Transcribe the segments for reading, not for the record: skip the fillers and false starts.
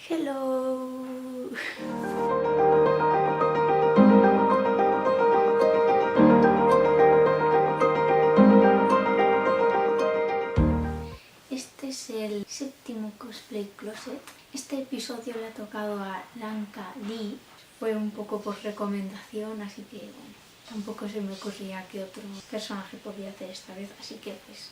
Hello. Este es el séptimo cosplay closet. Este episodio le ha tocado a Lanka Lee. Fue un poco por recomendación, así que bueno, tampoco se me ocurría que otro personaje podía hacer esta vez, así que pues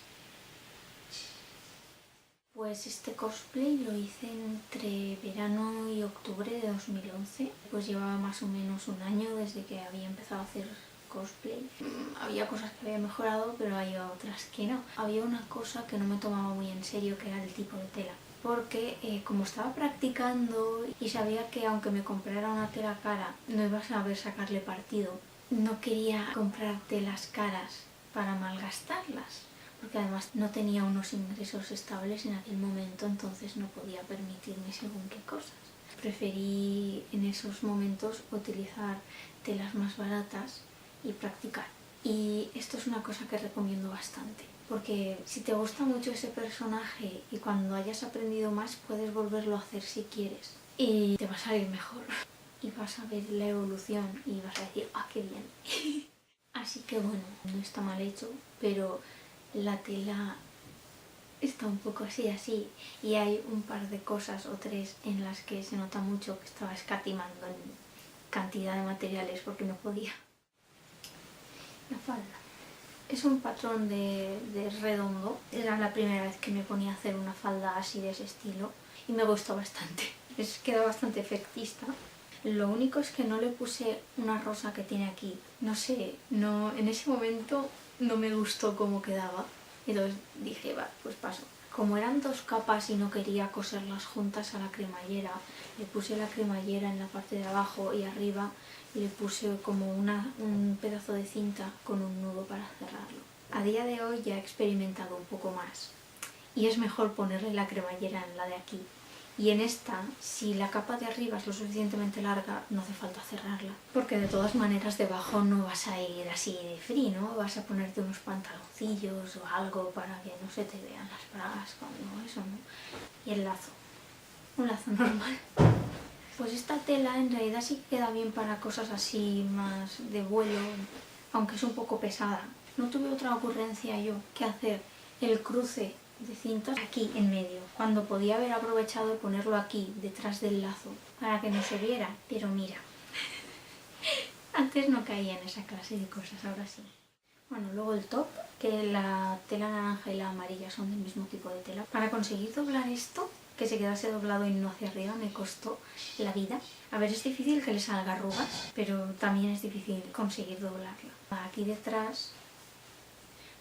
este cosplay lo hice entre verano y octubre de 2011. Pues llevaba más o menos un año desde que había empezado a hacer cosplay. Había cosas que había mejorado, pero había otras que no. Había una cosa que no me tomaba muy en serio, que era el tipo de tela. Porque como estaba practicando y sabía que aunque me comprara una tela cara no iba a saber sacarle partido, no quería comprar telas caras para malgastarlas, porque además no tenía unos ingresos estables en aquel momento, entonces no podía permitirme según qué cosas. Preferí en esos momentos utilizar telas más baratas y practicar. Y esto es una cosa que recomiendo bastante, porque si te gusta mucho ese personaje y cuando hayas aprendido más puedes volverlo a hacer si quieres y te va a salir mejor y vas a ver la evolución y vas a decir ¡ah, qué bien! Así que bueno, no está mal hecho, pero la tela está un poco así y hay un par de cosas o tres en las que se nota mucho que estaba escatimando en cantidad de materiales porque no podía. La falda es un patrón de redondo. Era la primera vez que me ponía a hacer una falda así de ese estilo y me gustó bastante. Queda bastante efectista. Lo único es que no le puse una rosa que tiene aquí. No sé, en ese momento no me gustó cómo quedaba. Entonces dije, va, pues paso. Como eran dos capas y no quería coserlas juntas a la cremallera, le puse la cremallera en la parte de abajo y arriba le puse como un pedazo de cinta con un nudo para cerrarlo. A día de hoy ya he experimentado un poco más y es mejor ponerle la cremallera en la de aquí. Y en esta, si la capa de arriba es lo suficientemente larga, no hace falta cerrarla. Porque de todas maneras debajo no vas a ir así de free, ¿no? Vas a ponerte unos pantaloncillos o algo para que no se te vean las bragas cuando eso, ¿no? Y el lazo. Un lazo normal. Pues esta tela en realidad sí queda bien para cosas así más de vuelo, aunque es un poco pesada. No tuve otra ocurrencia yo que hacer el cruce de cintas aquí en medio, cuando podía haber aprovechado de ponerlo aquí, detrás del lazo, para que no se viera, pero mira, antes no caía en esa clase de cosas, ahora sí. Bueno, luego el top, que la tela naranja y la amarilla son del mismo tipo de tela. Para conseguir doblar esto, que se quedase doblado y no hacia arriba, me costó la vida. A ver, es difícil que le salga arrugas, pero también es difícil conseguir doblarlo. Aquí detrás,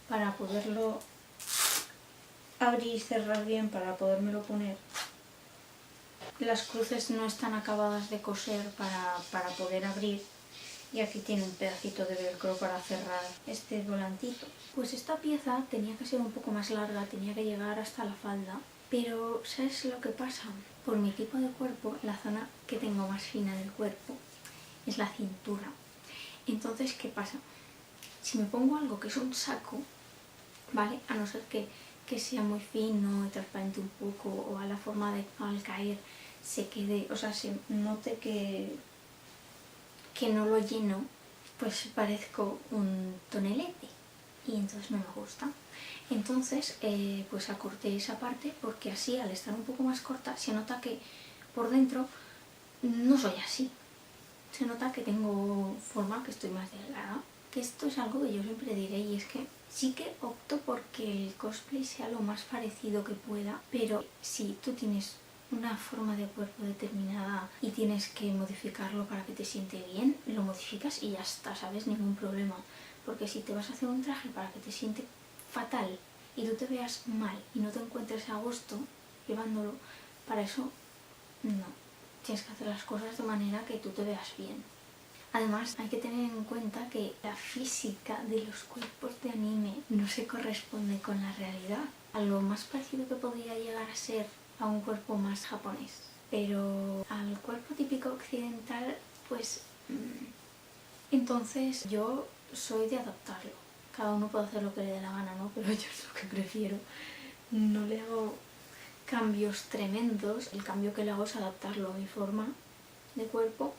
para poderlo abrir y cerrar bien, para podérmelo poner, las cruces no están acabadas de coser para poder abrir. Y aquí tiene un pedacito de velcro para cerrar este volantito. Pues esta pieza tenía que ser un poco más larga, tenía que llegar hasta la falda, pero ¿sabes lo que pasa? Por mi tipo de cuerpo, la zona que tengo más fina del cuerpo es la cintura. Entonces, ¿qué pasa? Si me pongo algo que es un saco, ¿vale? A no ser que sea muy fino y transparente un poco, o a la forma de al caer se quede, o sea, se note que no lo lleno, pues parezco un tonelete y entonces no me gusta. Entonces pues acorté esa parte porque así, al estar un poco más corta, se nota que por dentro no soy así. Se nota que tengo forma, que estoy más delgada. Que esto es algo que yo siempre diré, y es que sí que opto porque el cosplay sea lo más parecido que pueda, pero si tú tienes una forma de cuerpo determinada y tienes que modificarlo para que te siente bien, lo modificas y ya está, ¿sabes? Ningún problema. Porque si te vas a hacer un traje para que te siente fatal y tú te veas mal y no te encuentres a gusto llevándolo, para eso no. Tienes que hacer las cosas de manera que tú te veas bien. Además, hay que tener en cuenta que la física de los cuerpos de anime no se corresponde con la realidad. A lo más parecido que podría llegar a ser a un cuerpo más japonés. Pero al cuerpo típico occidental, pues... Entonces yo soy de adaptarlo. Cada uno puede hacer lo que le dé la gana, ¿no? Pero yo es lo que prefiero. No le hago cambios tremendos. El cambio que le hago es adaptarlo a mi forma de cuerpo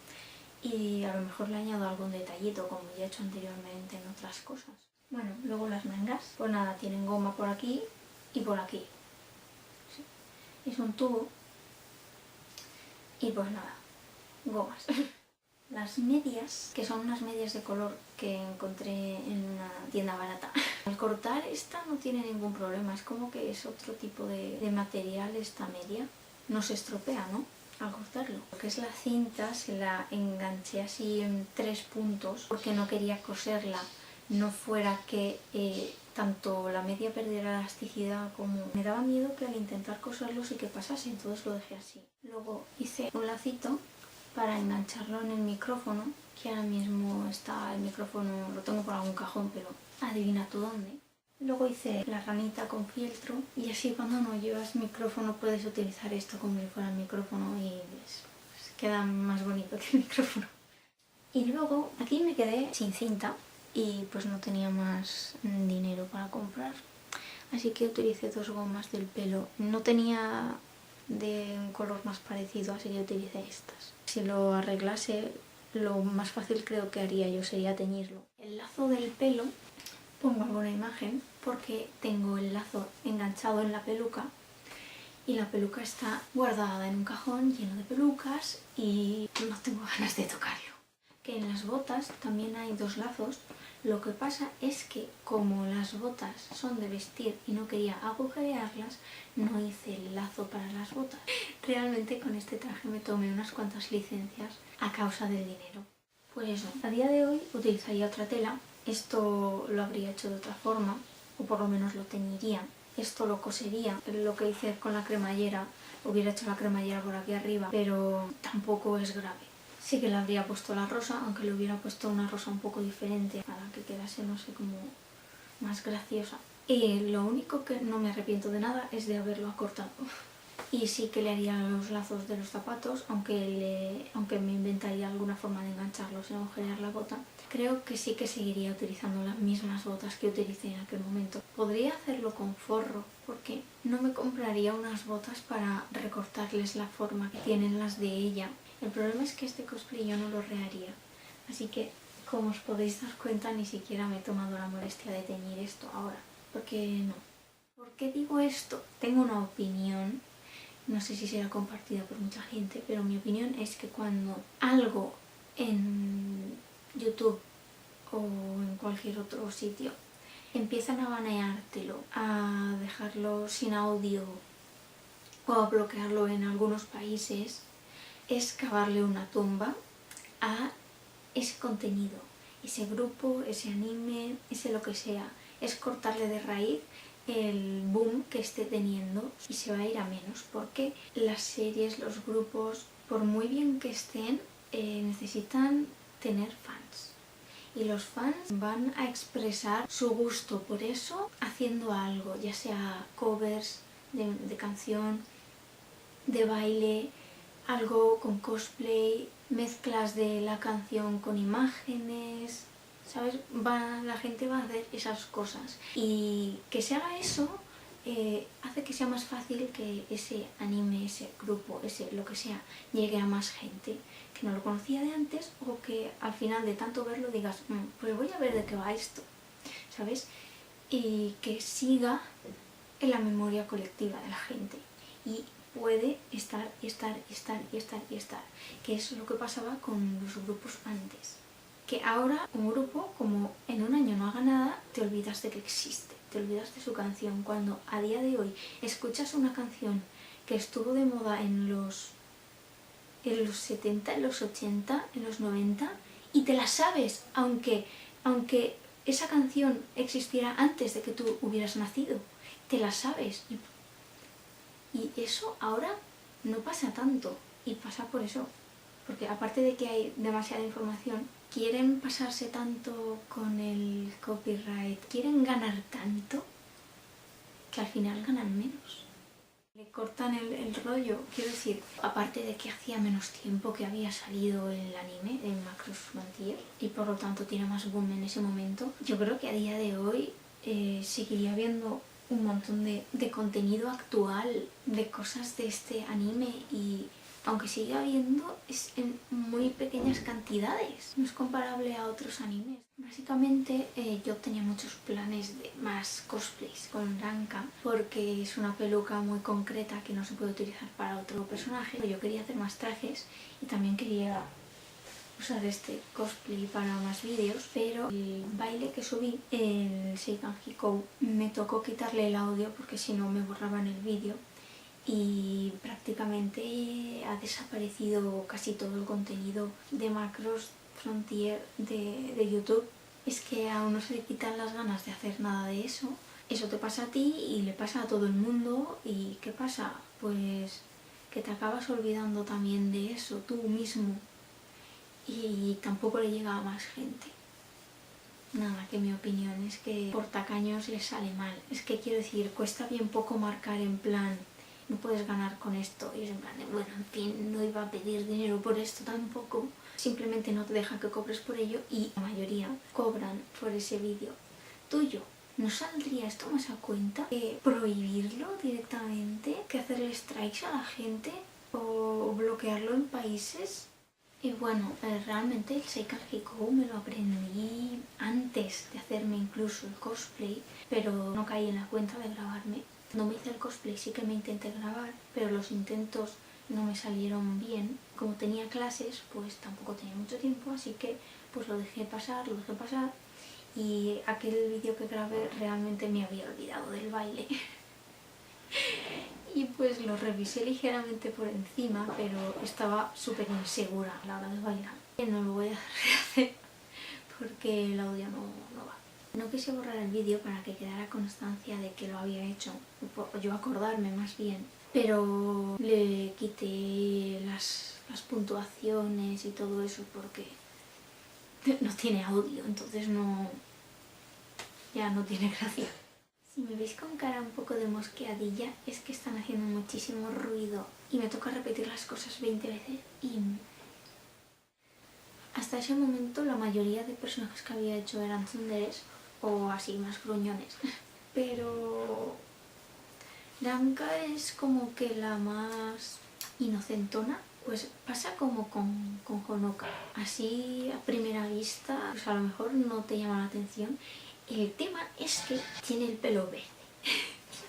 y a lo mejor le añado algún detallito como ya he hecho anteriormente en otras cosas. Bueno, luego las mangas, pues nada, tienen goma por aquí y por aquí. Sí. Es un tubo y pues nada, gomas. Las medias, que son unas medias de color que encontré en una tienda barata. Al cortar esta no tiene ningún problema, es como que es otro tipo de material esta media. No se estropea, ¿no? Al cortarlo. Lo que es la cinta se la enganché así en 3 puntos porque no quería coserla, no fuera que tanto la media perdiera elasticidad como me daba miedo que al intentar coserlo sí que pasase, entonces lo dejé así. Luego hice un lacito para engancharlo en el micrófono, que ahora mismo está el micrófono, lo tengo por algún cajón, pero adivina tú dónde. Luego hice la ranita con fieltro y así cuando no llevas micrófono puedes utilizar esto como si fuera el micrófono y pues queda más bonito que el micrófono. Y luego aquí me quedé sin cinta y pues no tenía más dinero para comprar. Así que utilicé 2 gomas del pelo. No tenía de un color más parecido, así que utilicé estas. Si lo arreglase, lo más fácil creo que haría yo sería teñirlo. El lazo del pelo, pongo alguna imagen porque tengo el lazo enganchado en la peluca y la peluca está guardada en un cajón lleno de pelucas y no tengo ganas de tocarlo. Que en las botas también hay 2 lazos. Lo que pasa es que como las botas son de vestir y no quería agujerearlas, no hice el lazo para las botas. Realmente con este traje me tomé unas cuantas licencias a causa del dinero. Pues eso, a día de hoy utilizaría otra tela. Esto lo habría hecho de otra forma, o por lo menos lo teñiría. Esto lo cosería. Lo que hice con la cremallera, hubiera hecho la cremallera por aquí arriba, pero tampoco es grave. Sí que le habría puesto la rosa, aunque le hubiera puesto una rosa un poco diferente para que quedase, no sé, como más graciosa. Y lo único que no me arrepiento de nada es de haberlo acortado. Y sí que le haría los lazos de los zapatos, aunque me inventaría alguna forma de engancharlos sin agujerear la bota. Creo que sí que seguiría utilizando las mismas botas que utilicé en aquel momento. Podría hacerlo con forro, porque no me compraría unas botas para recortarles la forma que tienen las de ella. El problema es que este cosplay yo no lo reharía, así que como os podéis dar cuenta ni siquiera me he tomado la molestia de teñir esto ahora, porque no. ¿Por qué digo esto? Tengo una opinión, no sé si será compartida por mucha gente, pero mi opinión es que cuando algo en YouTube o en cualquier otro sitio empiezan a baneártelo, a dejarlo sin audio o a bloquearlo en algunos países, es cavarle una tumba a ese contenido, ese grupo, ese anime, ese lo que sea. Es cortarle de raíz el boom que esté teniendo y se va a ir a menos, porque las series, los grupos, por muy bien que estén, necesitan tener fans. Y los fans van a expresar su gusto por eso haciendo algo, ya sea covers de canción, de baile, algo con cosplay, mezclas de la canción con imágenes, ¿sabes? La gente va a hacer esas cosas. Y que se haga eso hace que sea más fácil que ese anime, ese grupo, ese lo que sea, llegue a más gente que no lo conocía de antes o que al final de tanto verlo digas, pues voy a ver de qué va esto, ¿sabes? Y que siga en la memoria colectiva de la gente. Y puede estar, que es lo que pasaba con los grupos antes. Que ahora un grupo, como en un año no haga nada, te olvidas de que existe, te olvidas de su canción, cuando a día de hoy escuchas una canción que estuvo de moda en los 70, en los 80, en los 90, y te la sabes, aunque esa canción existiera antes de que tú hubieras nacido, te la sabes. Y eso ahora no pasa tanto, y pasa por eso, porque aparte de que hay demasiada información, quieren pasarse tanto con el copyright, quieren ganar tanto, que al final ganan menos. Le cortan el rollo, quiero decir, aparte de que hacía menos tiempo que había salido el anime, el Macross Frontier, y por lo tanto tiene más boom en ese momento, yo creo que a día de hoy seguiría habiendo un montón de contenido actual, de cosas de este anime, y aunque sigue habiendo, es en muy pequeñas cantidades, no es comparable a otros animes. Básicamente yo tenía muchos planes de más cosplays con Ranka, porque es una peluca muy concreta que no se puede utilizar para otro personaje. Yo quería hacer más trajes y también quería usar este cosplay para más vídeos, pero el baile que subí, el Seikan Hikou, me tocó quitarle el audio porque si no me borraban el vídeo, y prácticamente ha desaparecido casi todo el contenido de Macros Frontier de YouTube. Es que a uno se le quitan las ganas de hacer nada de eso. Eso te pasa a ti y le pasa a todo el mundo. ¿Y qué pasa? Pues que te acabas olvidando también de eso tú mismo, y tampoco le llega a más gente. Nada, que mi opinión es que por tacaños les sale mal. Es que quiero decir, cuesta bien poco marcar en plan, no puedes ganar con esto, y es en plan de, bueno, en fin, no iba a pedir dinero por esto tampoco, simplemente no te dejan que cobres por ello, y la mayoría cobran por ese vídeo tuyo. ¿No saldría esto más a cuenta que prohibirlo directamente, que hacerle strikes a la gente o bloquearlo en países? Y bueno, realmente el Seikan Hikou me lo aprendí antes de hacerme incluso el cosplay, pero no caí en la cuenta de grabarme. Cuando me hice el cosplay sí que me intenté grabar, pero los intentos no me salieron bien. Como tenía clases, pues tampoco tenía mucho tiempo, así que pues lo dejé pasar, y aquel vídeo que grabé realmente me había olvidado del baile. Y pues lo revisé ligeramente por encima, pero estaba súper insegura a la hora de bailar. No lo voy a rehacer porque el audio no va. No quise borrar el vídeo para que quedara constancia de que lo había hecho, o yo acordarme más bien, pero le quité las puntuaciones y todo eso porque no tiene audio, entonces ya no tiene gracia. Si me veis con cara un poco de mosqueadilla, es que están haciendo muchísimo ruido y me toca repetir las cosas 20 veces. Y hasta ese momento la mayoría de personajes que había hecho eran tsunderes o así más gruñones. Pero Ranka es como que la más inocentona. Pues pasa como con Honoka. Así a primera vista, pues a lo mejor no te llama la atención. El tema es que tiene el pelo verde.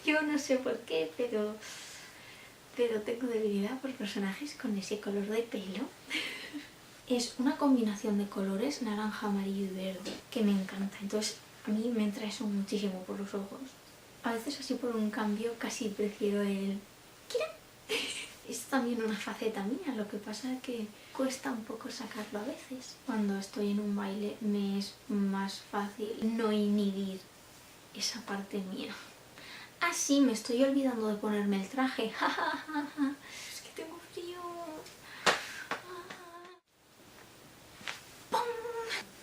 Yo no sé por qué, pero tengo debilidad por personajes con ese color de pelo. Es una combinación de colores, naranja, amarillo y verde, que me encanta. Entonces a mí me entra eso muchísimo por los ojos. A veces así por un cambio casi prefiero el Kira. Es también una faceta mía, lo que pasa es que cuesta un poco sacarlo a veces. Cuando estoy en un baile me es más fácil no inhibir esa parte mía. Ah, sí, me estoy olvidando de ponerme el traje. Es que tengo frío.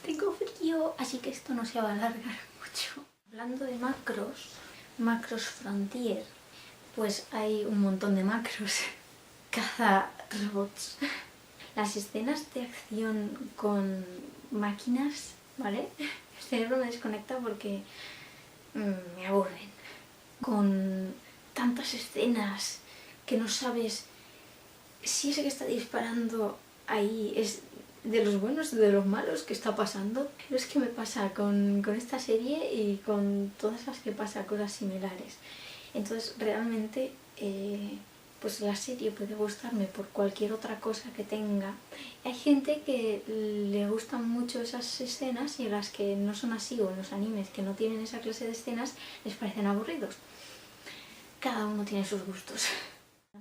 Tengo frío, así que esto no se va a alargar mucho. Hablando de Macros Frontier, pues hay un montón de macros. Caza robots. Las escenas de acción con máquinas, ¿vale? El cerebro me desconecta porque me aburren. Con tantas escenas que no sabes si ese que está disparando ahí es de los buenos o de los malos, que está pasando. Pero es que me pasa con esta serie y con todas las que pasa cosas similares. Entonces realmente pues la serie puede gustarme por cualquier otra cosa que tenga. Hay gente que le gustan mucho esas escenas y las que no son así, o en los animes que no tienen esa clase de escenas les parecen aburridos. Cada uno tiene sus gustos.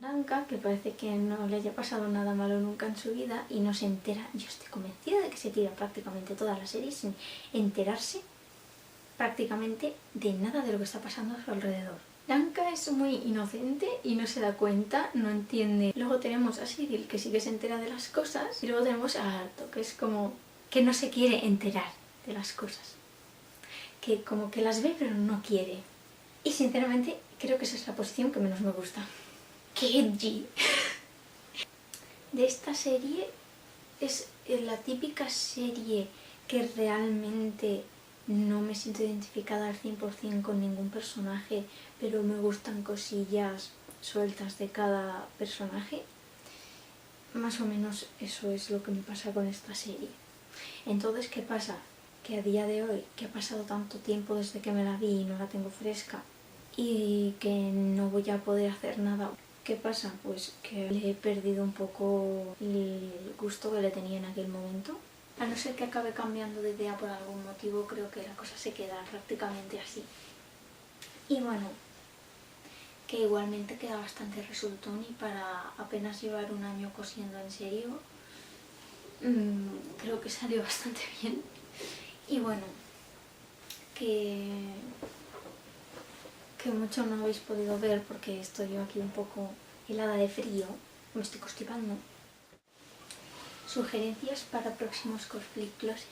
Ranka, que parece que no le haya pasado nada malo nunca en su vida y no se entera, yo estoy convencida de que se tira prácticamente toda la serie sin enterarse prácticamente de nada de lo que está pasando a su alrededor. Ranka es muy inocente y no se da cuenta, no entiende. Luego tenemos a Cyril, que sí que se entera de las cosas, y luego tenemos a Arto, que es como que no se quiere enterar de las cosas, que como que las ve pero no quiere. Y sinceramente creo que esa es la posición que menos me gusta. ¡Qué edgy! De esta serie es la típica serie que realmente no me siento identificada al 100% con ningún personaje, pero me gustan cosillas sueltas de cada personaje. Más o menos eso es lo que me pasa con esta serie. Entonces, ¿qué pasa? Que a día de hoy, que ha pasado tanto tiempo desde que me la vi y no la tengo fresca, y que no voy a poder hacer nada. ¿Qué pasa? Pues que le he perdido un poco el gusto que le tenía en aquel momento. A no ser que acabe cambiando de idea por algún motivo, creo que la cosa se queda prácticamente así. Y bueno, que igualmente queda bastante resultón y para apenas llevar un año cosiendo en serio, creo que salió bastante bien. Y bueno, que mucho no habéis podido ver porque estoy yo aquí un poco helada de frío, me estoy constipando. Sugerencias para próximos cosplay closets.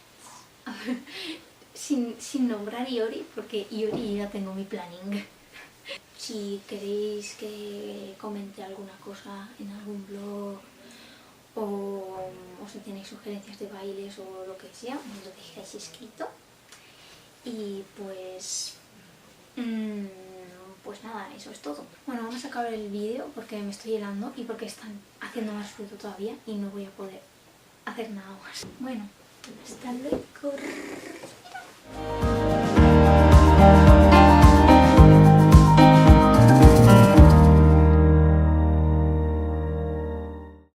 sin nombrar Iori, porque Iori ya tengo mi planning. Si queréis que comente alguna cosa en algún blog o si tenéis sugerencias de bailes o lo que sea, me lo dejáis escrito. Y pues nada, eso es todo. Bueno, vamos a acabar el vídeo porque me estoy helando y porque están haciendo más frío todavía y no voy a poder hacer nada más. Bueno, hasta luego.